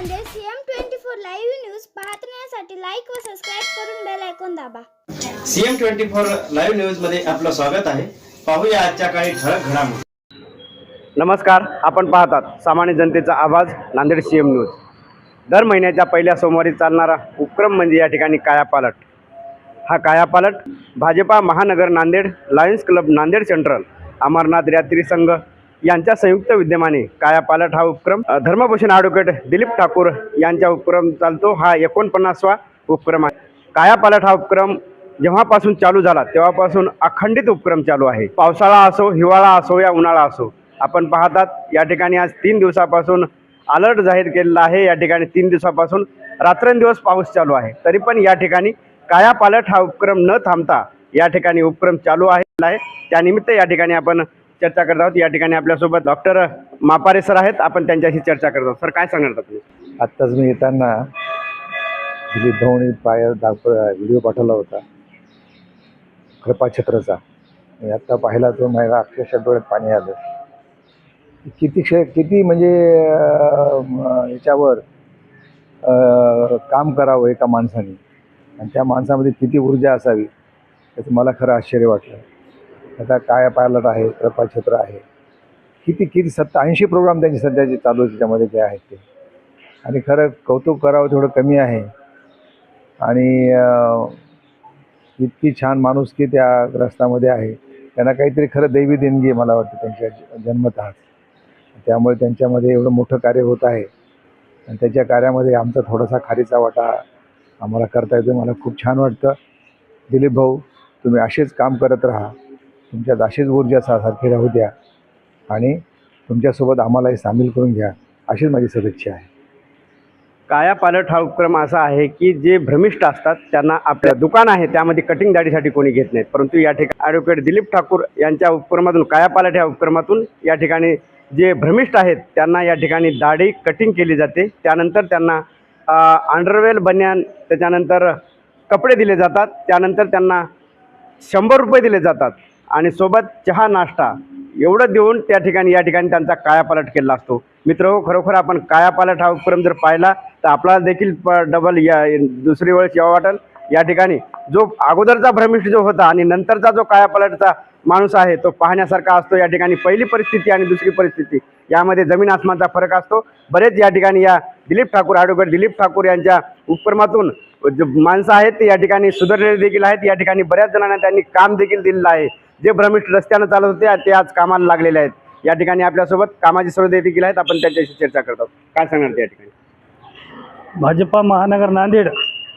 Nanded CM24 live news पाहण्यासाठी like व subscribe करून बेल आयकॉन दाबा। CM24 लाईव्ह न्यूज मध्ये आपलं स्वागत आहे। पाहूया आजच्या काही ठळक घडामोडी। नमस्कार, आपण पाहतात सामान्य जनतेचा आवाज नांदेड CM न्यूज। दर महिन्याच्या पहिल्या सोमवारी चालणारा उपक्रम म्हणजे या ठिकाणी कायापालट। हा कायापालट भाजपा महानगर Nanded, lions club Nanded central, Amarnath यात्री संघ यांच्या संयुक्त विद्यमाने कायापालट हा उपक्रम धर्मभूषण ॲडव्होकेट दिलीप ठाकूर यांचा उपक्रम चालतो। हा 49वा उपक्रम आहे। कायापालट हा उपक्रम जेव्हापासून चालू झाला तेव्हापासून अखंडित उपक्रम चालू आहे। पावसाळा असो, हिवाळा असो या उन्हाळा असो, आपण पाहतात या ठिकाणी आज 3 दिवसापासून अलर्ट जाहीर केलेला आहे। या ठिकाणी 3 दिवसापासून रात्रंदिवस पाऊस चालू आहे, तरी पण या ठिकाणी कायापालट हा उपक्रम न थांबता या ठिकाणी उपक्रम चालू आहे। त्यानिमित्त या ठिकाणी आपण चर्चा करत आहोत। या ठिकाणी आपल्यासोबत डॉक्टर मापारे सर आहेत, आपण त्यांच्याशी चर्चा करत आहोत। सर, काय सांगणार तुम्ही? आत्ताच मी येताना दिलीप भाऊनी व्हिडिओ पाठवला होता कृपाछत्राचा। मी आत्ता पाहिला तो माझ्या अक्षरशः डोळ्यात पाणी आलं। किती म्हणजे याच्यावर काम करावं एका माणसाने आणि त्या माणसामध्ये किती ऊर्जा असावी त्याचं मला खरं आश्चर्य वाटलं। आता कायापालट आहे, कृपाछत्र आहे, किती 80 प्रोग्राम त्यांचे सध्याचे चालू त्याच्यामध्ये जे आहेत ते, आणि खरं कौतुक करावं तेवढं कमी आहे। आणि इतकी छान माणुसकी त्या ग्रस्तामध्ये आहे। त्यांना काहीतरी खरं दैवी देणगी मला वाटतं त्यांच्या जन्मतःच, त्यामुळे त्यांच्यामध्ये एवढं मोठं कार्य होत आहे आणि त्याच्या कार्यामध्ये आमचा थोडासा खारीचा वाटा आम्हाला करता येतो। मला खूप छान वाटतं। दिलीप भाऊ, तुम्ही असेच काम करत राहा, तुमच्यात अशीच ऊर्जा सारखी राहू द्या आणि तुमच्यासोबत आम्हालाही सामील करून घ्या, अशीच माझी शुभेच्छा आहे। कायापालट हा उपक्रम असा आहे की जे भ्रमिष्ठ असतात त्यांना आपल्या दुकान आहे त्यामध्ये कटिंग दाढीसाठी कोणी घेत नाहीत, परंतु या ठिकाणी ॲडव्होकेट दिलीप ठाकूर यांच्या उपक्रमातून, कायापालट या उपक्रमातून या ठिकाणी जे भ्रमिष्ठ आहेत त्यांना या ठिकाणी दाढी कटिंग केली जाते। त्यानंतर त्यांना अंडरवेल, बनियान, त्याच्यानंतर कपडे दिले जातात। त्यानंतर त्यांना 100 रुपये दिले जातात आणि सोबत चहा नाश्ता एवढं देऊन त्या ठिकाणी या ठिकाणी त्यांचा कायापालट केला असतो। मित्रहो, खरोखर आपण कायापालट हा उपक्रम जर पाहिला तर आपल्याला देखील डबल दुसरी वेळेस यावं वाटेल। या ठिकाणी जो अगोदरचा भ्रमिष्ठ जो होता आणि नंतरचा जो कायापालटचा माणूस आहे तो पाहण्यासारखा असतो। या ठिकाणी पहिली परिस्थिती आणि दुसरी परिस्थिती यामध्ये जमीन आसमानचा फरक असतो। बरेच या ठिकाणी या दिलीप ठाकूर, ॲडव्होकेट दिलीप ठाकूर यांच्या उपक्रमातून माणसं आहेत ते या ठिकाणी सुधारलेले देखील आहेत। या ठिकाणी बऱ्याच जणांना त्यांनी काम देखील दिलेलं आहे। जे भ्रमिष्ठ रस्त्यानं चालत होते ते आज कामाला लागलेले आहेत। या ठिकाणी आपल्यासोबत कामाची सर्व देखील आहेत, आपण त्यांच्याशी चर्चा करतो। काय सांगणार त्या ठिकाणी? भाजपा महानगर Nanded,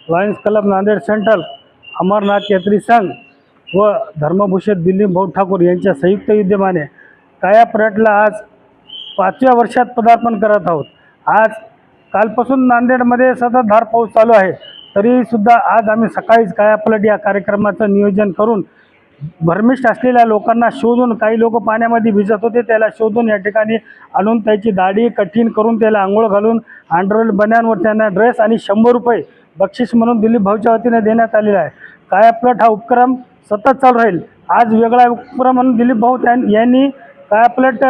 lions club Nanded central, Amarnath यात्री संघ व धर्मभूषण दिलीप भाऊ ठाकूर यांच्या संयुक्त विद्यमाने कायापालटला आज 5व्या वर्षात पदार्पण करत आहोत। आज कालपासून नांदेडमध्ये सततधार पाऊस चालू आहे, तरीसुद्धा आज आम्ही सकाळीच कायापालट या कार्यक्रमाचं नियोजन करून भ्रमिष्ठ असलेल्या लोकांना शोधून, काही लोक पाण्यामध्ये भिजत होते त्याला शोधून या ठिकाणी आणून त्याची दाढी कठीण करून त्याला आंघोळ घालून अंडरवेल, बनियानवर त्यांना ड्रेस आणि 100 रुपये बक्षीस म्हणून दिलीप भाऊच्या वतीने देण्यात आलेला आहे। कायापालट हा उपक्रम सतत चालू राहील। आज वेगळा उपक्रम म्हणून दिलीप भाऊ यांनी कायापालट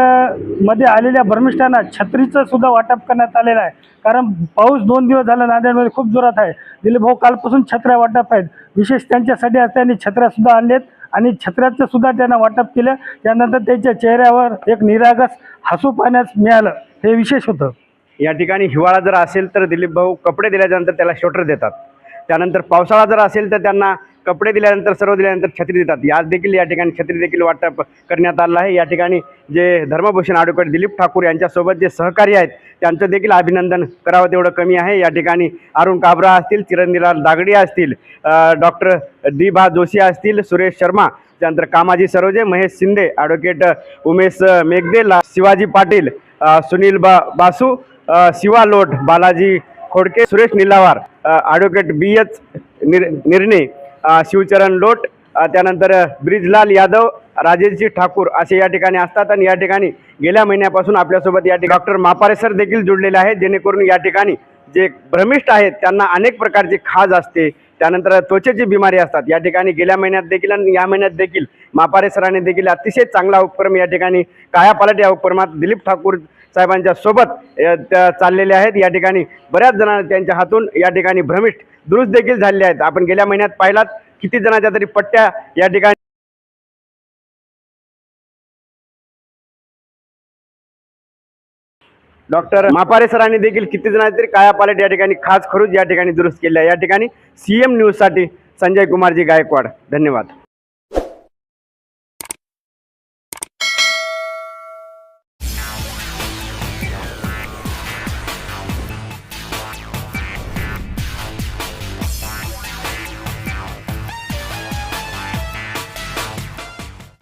मध्ये आलेल्या भ्रमिष्ठांना छत्रीचं सुद्धा वाटप करण्यात आलेलं आहे, कारण पाऊस 2 दिवस झाला नांदेडमध्ये खूप जोरात आहे। दिलीप भाऊ कालपासून छत्र्या वाटप आहेत, विशेष त्यांच्यासाठी आज त्यांनी छत्र्यासुद्धा आणलेत आणि छत्र्याचं सुद्धा त्यांना वाटप केलं। त्यानंतर त्यांच्या चेहऱ्यावर एक निरागस हसू पाहण्यास मिळालं, हे विशेष होतं। या ठिकाणी हिवाळा जर असेल तर दिलीप भाऊ कपडे दिल्यानंतर त्याला स्वेटर देतात। त्यानंतर पावसाळा जर असेल तर त्यांना कपडे दिल्यानंतर, सर्व दिल्यानंतर छत्री देतात। आज देखील या ठिकाणी छत्री देखील वाटप करण्यात आलं आहे। या ठिकाणी जे धर्मभूषण ॲडव्होकेट दिलीप ठाकूर यांच्यासोबत जे सहकारी आहेत त्यांचं देखील अभिनंदन करावं तेवढं कमी आहे। या ठिकाणी अरुण काबरा असतील, चिरंजीलाल दागडी असतील, डॉक्टर D.भा जोशी असतील, सुरेश शर्मा, त्यानंतर कामाजी सरोजे, महेश शिंदे, ॲडव्होकेट उमेश मेघदे, शिवाजी पाटील, सुनील बासू, शिवा लोट, बालाजी खोडके, सुरेश निलावार, ॲडव्होकेट B.एच निर्णे, शिवचरण लोट, त्यानंतर ब्रिजलाल यादव, राजेशजी ठाकूर असे या ठिकाणी असतात। आणि या ठिकाणी गेल्या महिन्यापासून आपल्यासोबत या ठिकाणी डॉक्टर मापारे सर देखील जुळलेले आहेत, जेणेकरून या ठिकाणी जे भ्रमिष्ठ आहेत त्यांना अनेक प्रकारची खाज असते, त्यानंतर त्वचेची बिमारी असतात। या ठिकाणी गेल्या महिन्यात देखील आणि या महिन्यात देखील मापारे सरांनी देखील अतिशय चांगला उपक्रम या ठिकाणी कायापालट या उपक्रमात दिलीप ठाकूर साहेबांच्या सोबत चाललेले आहेत। या ठिकाणी बऱ्याच जणांना त्यांच्या हातून या ठिकाणी भ्रमिष्ट दुरुस्त देखील झालेले आहेत। आपण गेल्या महिन्यात पाहिलात किती जणांच्या तरी पट्ट्या या ठिकाणी डॉक्टर मापारे सरांनी देखील किती जणांचे तरी कायापालट या ठिकाणी खास खरूज या ठिकाणी दुरुस्त केले आहे। या ठिकाणी CM न्यूजसाठी संजय कुमारजी गायकवाड, धन्यवाद।